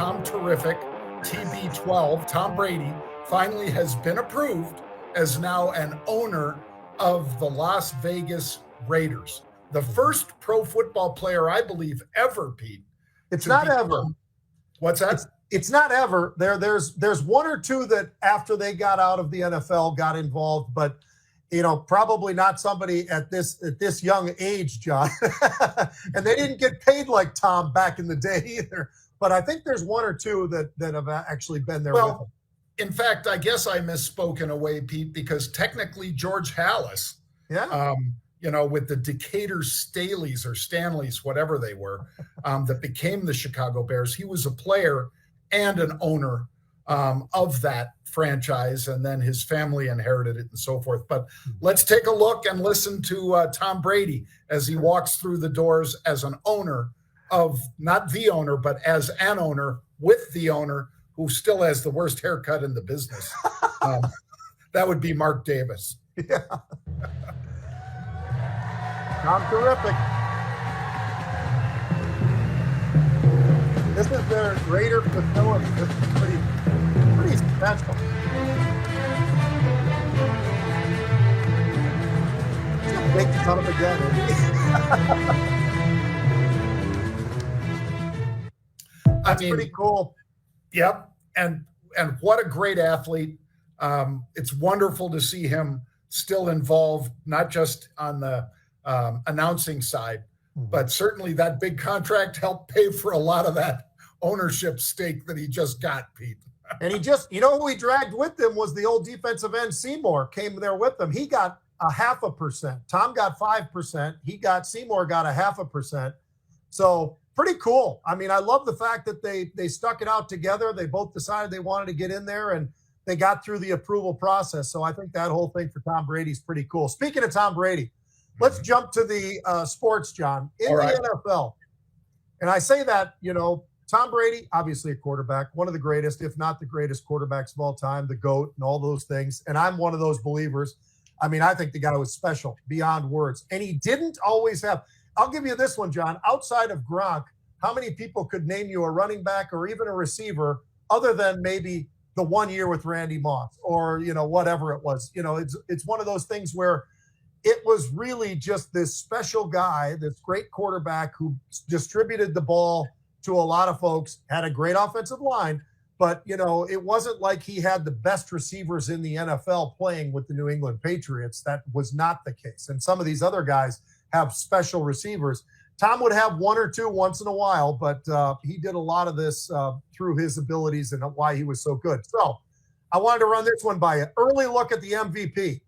Tom Terrific, TB12, Tom Brady, finally has been approved as now an owner of the Las Vegas Raiders. The first pro football player, I believe, ever, Pete. It's not ever. What's that? It's not ever. There's one or two that after they got out of the NFL got involved, but probably not somebody at this young age, John. And they didn't get paid like Tom back in the day either. But I think there's one or two that have actually been there with him. In fact, I guess I misspoke in a way, Pete, because technically George Halas, with the Decatur Staleys or Stanleys, whatever they were, that became the Chicago Bears, he was a player and an owner of that franchise, and then his family inherited it and so forth. But let's take a look and listen to Tom Brady as he walks through the doors as an owner of, not the owner, but as an owner with the owner who still has the worst haircut in the business. That would be Mark Davis. Yeah. Tom Terrific. This is their Raider facility. This is pretty special. It's a big son of a gun, isn't he? That's pretty cool. Yep. And what a great athlete. It's wonderful to see him still involved, not just on the announcing side, but certainly that big contract helped pay for a lot of that ownership stake that he just got, Pete. And who he dragged with him was the old defensive end Seymour came there with him. He got 0.5%. Tom got 5%. Seymour got 0.5%. So pretty cool. I mean, I love the fact that they stuck it out together. They both decided they wanted to get in there, and they got through the approval process. So I think that whole thing for Tom Brady is pretty cool. Speaking of Tom Brady, let's jump to the sports, John. In the NFL, and I say that, Tom Brady, obviously a quarterback, one of the greatest, if not the greatest quarterbacks of all time, the GOAT and all those things. And I'm one of those believers. I mean, I think the guy was special beyond words. And he didn't always have – I'll give you this one, John. Outside of Gronk, how many people could name you a running back or even a receiver other than maybe the 1 year with Randy Moss or, whatever it was? It's one of those things where it was really just this special guy, this great quarterback who distributed the ball to a lot of folks, had a great offensive line, but, it wasn't like he had the best receivers in the NFL playing with the New England Patriots. That was not the case. And some of these other guys have special receivers. Tom would have one or two once in a while, but he did a lot of this through his abilities and why he was so good. So I wanted to run this one by you. Early look at the MVP.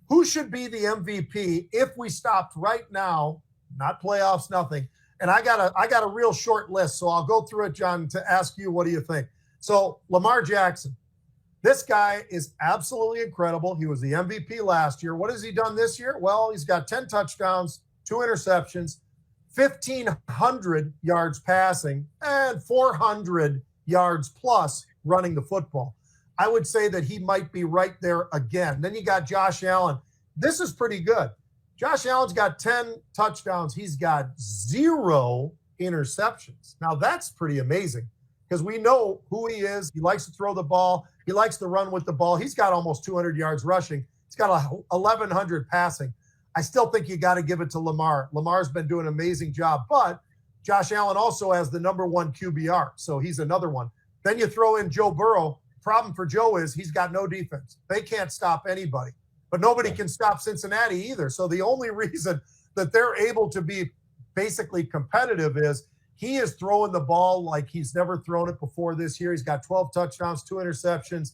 Who should be the MVP if we stopped right now, not playoffs, nothing? And I got a real short list, so I'll go through it, John, to ask you, what do you think? So Lamar Jackson, this guy is absolutely incredible. He was the MVP last year. What has he done this year? Well, he's got 10 touchdowns, 2 interceptions, 1,500 yards passing, and 400 yards plus running the football. I would say that he might be right there again. Then you got Josh Allen. This is pretty good. Josh Allen's got 10 touchdowns. He's got 0 interceptions. Now, that's pretty amazing because we know who he is. He likes to throw the ball. He likes to run with the ball. He's got almost 200 yards rushing. He's got 1,100 passing. I still think you got to give it to Lamar. Lamar's been doing an amazing job, but Josh Allen also has the number 1 QBR, so he's another one. Then you throw in Joe Burrow. Problem for Joe is he's got no defense. They can't stop anybody. But nobody can stop Cincinnati either. So the only reason that they're able to be basically competitive is he is throwing the ball like he's never thrown it before this year. He's got 12 touchdowns, 2 interceptions.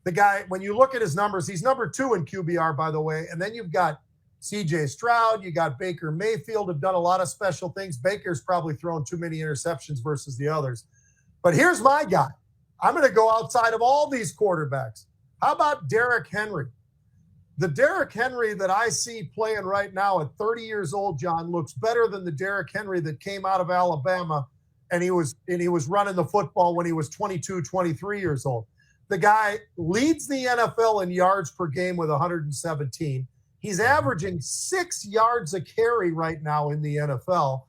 The guy, when you look at his numbers, he's number 2 in QBR, by the way. And then you've got C.J. Stroud, you got Baker Mayfield, have done a lot of special things. Baker's probably thrown too many interceptions versus the others. But here's my guy. I'm going to go outside of all these quarterbacks. How about Derrick Henry? The Derrick Henry that I see playing right now at 30 years old, John, looks better than the Derrick Henry that came out of Alabama and he was running the football when he was 22, 23 years old. The guy leads the NFL in yards per game with 117. He's averaging 6 yards a carry right now in the NFL.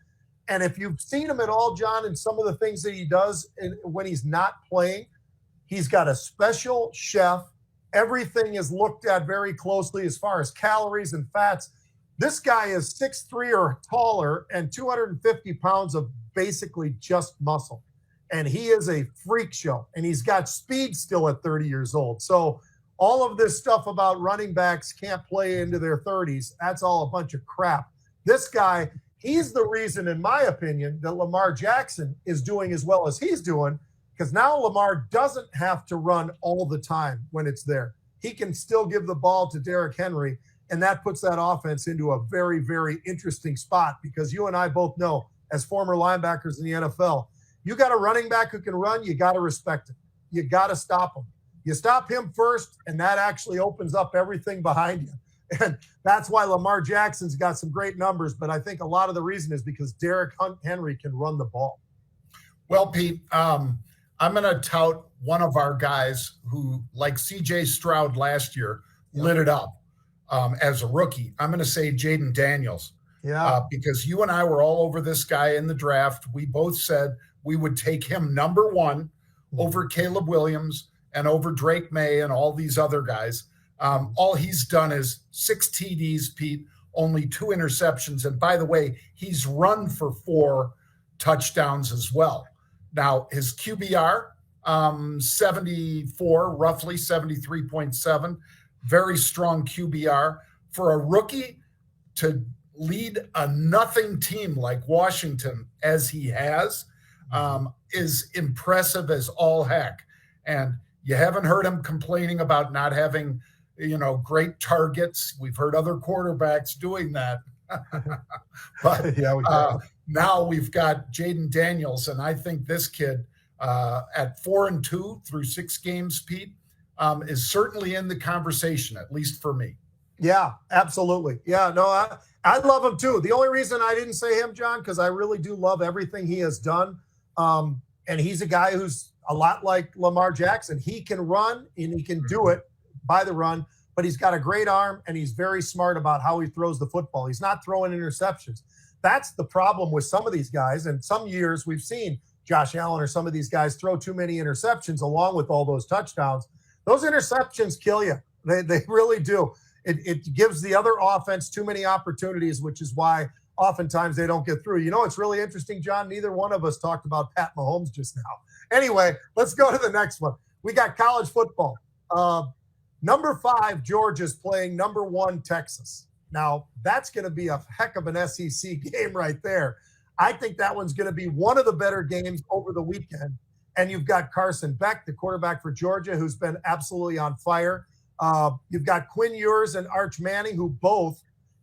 And if you've seen him at all, John, and some of the things that he does when he's not playing, he's got a special chef. Everything is looked at very closely as far as calories and fats. This guy is 6'3" or taller and 250 pounds of basically just muscle. And he is a freak show. And he's got speed still at 30 years old. So all of this stuff about running backs can't play into their 30s, that's all a bunch of crap. This guy, he's the reason, in my opinion, that Lamar Jackson is doing as well as he's doing, because now Lamar doesn't have to run all the time when it's there. He can still give the ball to Derrick Henry, and that puts that offense into a very, very interesting spot, because you and I both know, as former linebackers in the NFL, you got a running back who can run, you got to respect him. You got to stop him. You stop him first, and that actually opens up everything behind you. And that's why Lamar Jackson's got some great numbers, but I think a lot of the reason is because Derrick Henry can run the ball. Well, Pete, I'm going to tout one of our guys who, like C.J. Stroud last year, lit it up as a rookie. I'm going to say Jaden Daniels. Yeah. Because you and I were all over this guy in the draft. We both said we would take him number one over Caleb Williams and over Drake May and all these other guys. All he's done is 6 TDs, Pete, only 2 interceptions. And by the way, he's run for 4 touchdowns as well. Now, his QBR, 74, roughly 73.7, very strong QBR. For a rookie to lead a nothing team like Washington as he has is impressive as all heck. And you haven't heard him complaining about not having, great targets. We've heard other quarterbacks doing that. But now we've got Jaden Daniels, and I think this kid at 4-2 through 6 games, Pete, is certainly in the conversation, at least for me. Yeah, absolutely. Yeah, no, I love him too. The only reason I didn't say him, John, because I really do love everything he has done. And he's a guy who's a lot like Lamar Jackson. He can run, and he can do it by the run, but he's got a great arm, and he's very smart about how he throws the football. He's not throwing interceptions. That's the problem with some of these guys. And some years we've seen Josh Allen or some of these guys throw too many interceptions along with all those touchdowns. Those interceptions kill you. They really do. It gives the other offense too many opportunities, which is why oftentimes they don't get through. It's really interesting, John. Neither one of us talked about Pat Mahomes just now. Anyway, let's go to the next one. We got college football. Number 5, Georgia's playing number 1, Texas. Now, that's going to be a heck of an SEC game right there. I think that one's going to be one of the better games over the weekend. And you've got Carson Beck, the quarterback for Georgia, who's been absolutely on fire. You've got Quinn Ewers and Arch Manning, who both,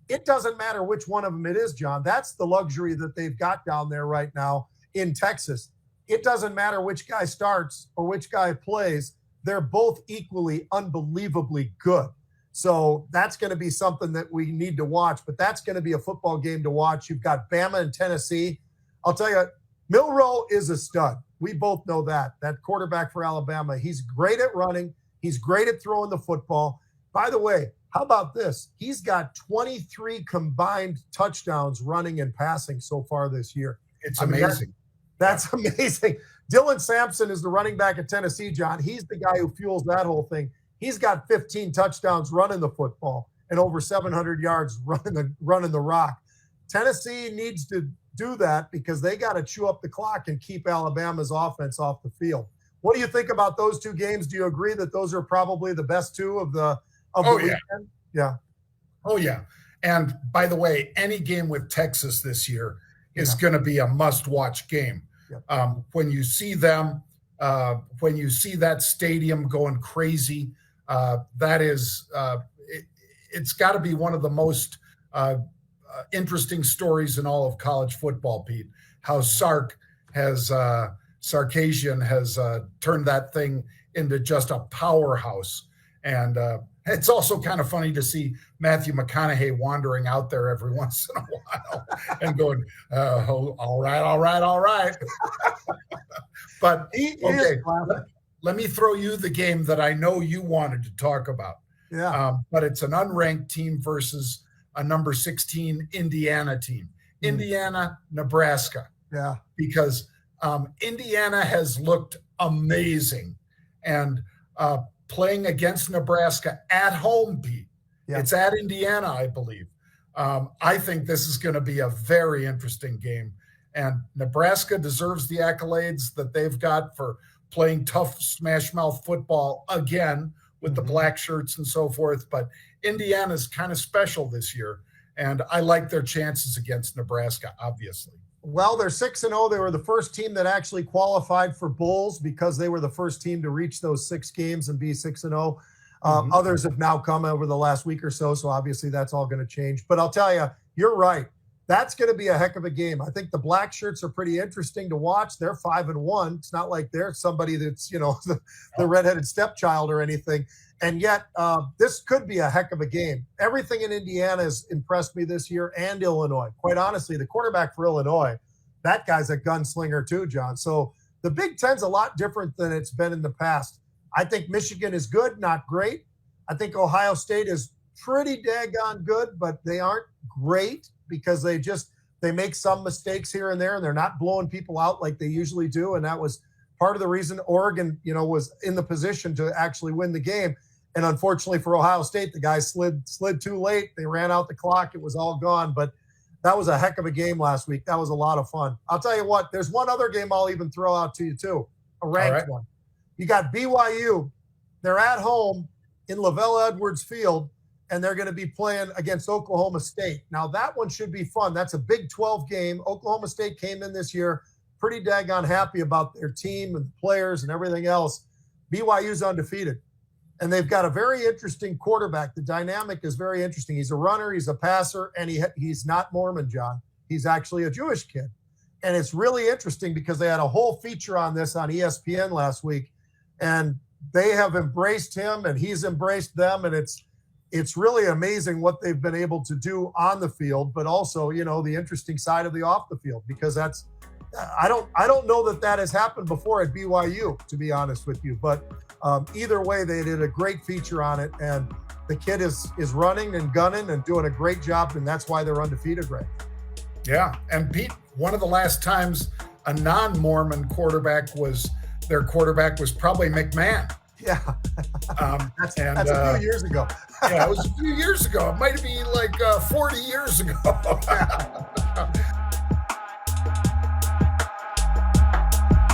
it doesn't matter which one of them it is, John. That's the luxury that they've got down there right now in Texas. It doesn't matter which guy starts or which guy plays. They're both equally unbelievably good. So that's going to be something that we need to watch, but that's going to be a football game to watch. You've got Bama and Tennessee. I'll tell you, Milroe is a stud. We both know that quarterback for Alabama. He's great at running. He's great at throwing the football. By the way, how about this? He's got 23 combined touchdowns running and passing so far this year. It's amazing. That's amazing. Dylan Sampson is the running back at Tennessee, John. He's the guy who fuels that whole thing. He's got 15 touchdowns running the football and over 700 yards running the rock. Tennessee needs to do that because they got to chew up the clock and keep Alabama's offense off the field. What do you think about those 2 games? Do you agree that those are probably the best 2 of the weekend? Yeah. Oh, yeah. And by the way, any game with Texas this year is going to be a must-watch game. Yeah. When you see them, when you see that stadium going crazy, that is, it's got to be one of the most interesting stories in all of college football, Pete. How Sarkisian has turned that thing into just a powerhouse. And it's also kind of funny to see Matthew McConaughey wandering out there every once in a while and going, all right. But okay, let me throw you the game that I know you wanted to talk about. Yeah. But it's an unranked team versus a number 16 Indiana team. Indiana, Nebraska. Yeah. Because Indiana has looked amazing. And playing against Nebraska at home, Pete. Yeah. It's at Indiana, I believe. I think this is going to be a very interesting game. And Nebraska deserves the accolades that they've got for playing tough smash mouth football again with the black shirts and so forth. But Indiana's kind of special this year. And I like their chances against Nebraska, obviously. Well, they're 6-0. They were the first team that actually qualified for bowls because they were the first team to reach those 6 games and be 6-0. Others have now come over the last week or so, so obviously that's all going to change. But I'll tell you, you're right. That's going to be a heck of a game. I think the black shirts are pretty interesting to watch. They're 5-1. It's not like they're somebody that's, the redheaded stepchild or anything. And yet, this could be a heck of a game. Everything in Indiana has impressed me this year, and Illinois. Quite honestly, the quarterback for Illinois, that guy's a gunslinger too, John. So the Big Ten's a lot different than it's been in the past. I think Michigan is good, not great. I think Ohio State is pretty daggone good, but they aren't great because they make some mistakes here and there, and they're not blowing people out like they usually do. And that was part of the reason Oregon, was in the position to actually win the game. And unfortunately for Ohio State, the guys slid too late. They ran out the clock. It was all gone. But that was a heck of a game last week. That was a lot of fun. I'll tell you what, there's one other game I'll even throw out to you too, a ranked one. You got BYU. They're at home in Lavelle Edwards Field, and they're going to be playing against Oklahoma State. Now, that one should be fun. That's a Big 12 game. Oklahoma State came in this year pretty daggone happy about their team and players and everything else. BYU's undefeated, and they've got a very interesting quarterback. The dynamic is very interesting. He's a runner, he's a passer, and he's not Mormon, John. He's actually a Jewish kid. And it's really interesting because they had a whole feature on this on ESPN last week, and they have embraced him, and he's embraced them, and it's really amazing what they've been able to do on the field, but also, the interesting side of the off the field, because I don't know that has happened before at BYU, to be honest with you. But either way, they did a great feature on it, and the kid is running and gunning and doing a great job, and that's why they're undefeated right now. Yeah, and Pete, one of the last times a non-Mormon quarterback was probably McMahon. Yeah, that's a few years ago. Yeah, it was a few years ago. It might be like 40 years ago.